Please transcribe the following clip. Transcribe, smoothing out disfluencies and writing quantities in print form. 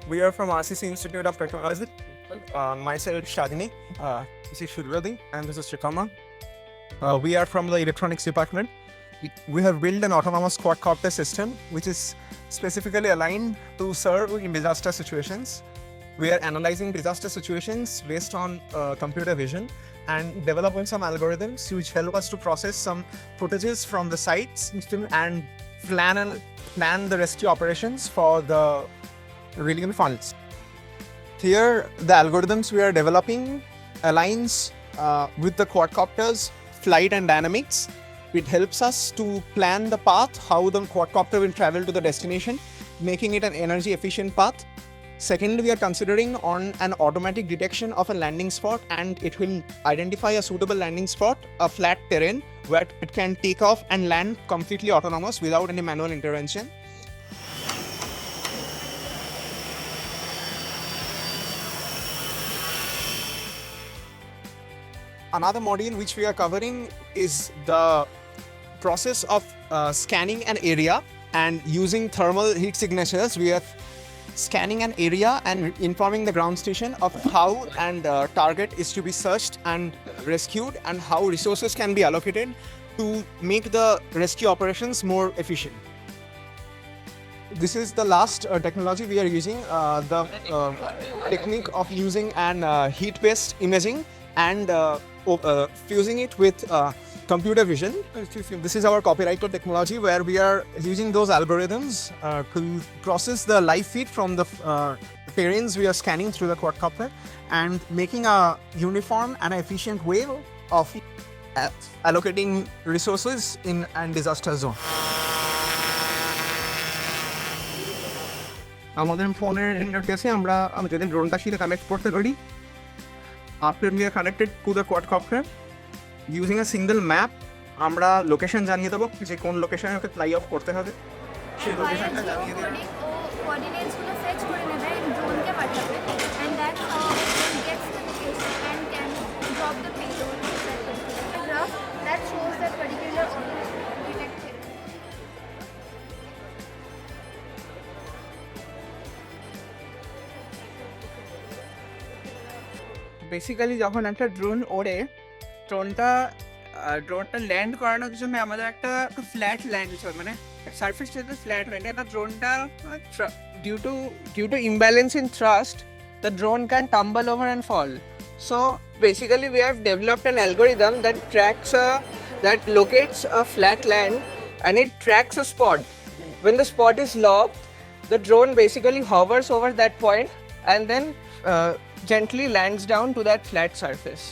We are from RCC Institute of Technology. Myself, Sagnik, this is Subhrodip, and this is Sritama. We are from the electronics department. We have built an autonomous quadcopter system which is specifically aligned to serve in disaster situations. We are analyzing disaster situations based on computer vision and developing some algorithms which help us to process some footages from the sites and plan the rescue operations for the relief funds. Here, the algorithms we are developing aligns with the quadcopter's flight and dynamics. It helps us to plan the path, how the quadcopter will travel to the destination, making it an energy efficient path. Secondly, we are considering on an automatic detection of a landing spot, and it will identify a suitable landing spot, a flat terrain where it can take off and land completely autonomous without any manual intervention. Another module which we are covering is the process of scanning an area, and using thermal heat signatures, we are scanning an area and informing the ground station of how and target is to be searched and rescued, and how resources can be allocated to make the rescue operations more efficient. This is the last technology we are using, the technique of using an heat-based imaging and fusing it with computer vision. This is our copyrighted technology where we are using those algorithms to process the live feed from the terrains we are scanning through the quadcopter and making a uniform and efficient way of allocating resources in a disaster zone. আমাদের ফোনের ইন্টারফেসে আমরা যদি ড্রোনটার সাথে connect করতে পারি, after we are connected to the quadcopter, using a single map, আমরা location জানিয়ে দেবো যে কোন লোকেশনে ওকে ফ্লাই অফ করতে হবে, সেই লোকেশনটা জানিয়ে দেবো। কোঅর্ডিনেটস গুলো সেট করে নেবে এন্ড ড্রোনকে পাঠাবে, and that's how it gets the location and can drop the payload to that particular graph that shows that particular detected. Basically যখন একটা ড্রোন ওড়ে, ড্রোনটা ল্যান্ড করানোর জন্য আমাদের একটা ফ্ল্যাট ল্যান্ড হয়, মানে সারফেসটা তো ফ্ল্যাট হয় না। একটা ড্রোনটা due to imbalance in thrust, the drone can tumble over and fall. So basically we have developed an algorithm that locates a flat land and it tracks a spot. When the spot is locked, the drone basically hovers over that point and then gently lands down to that flat surface.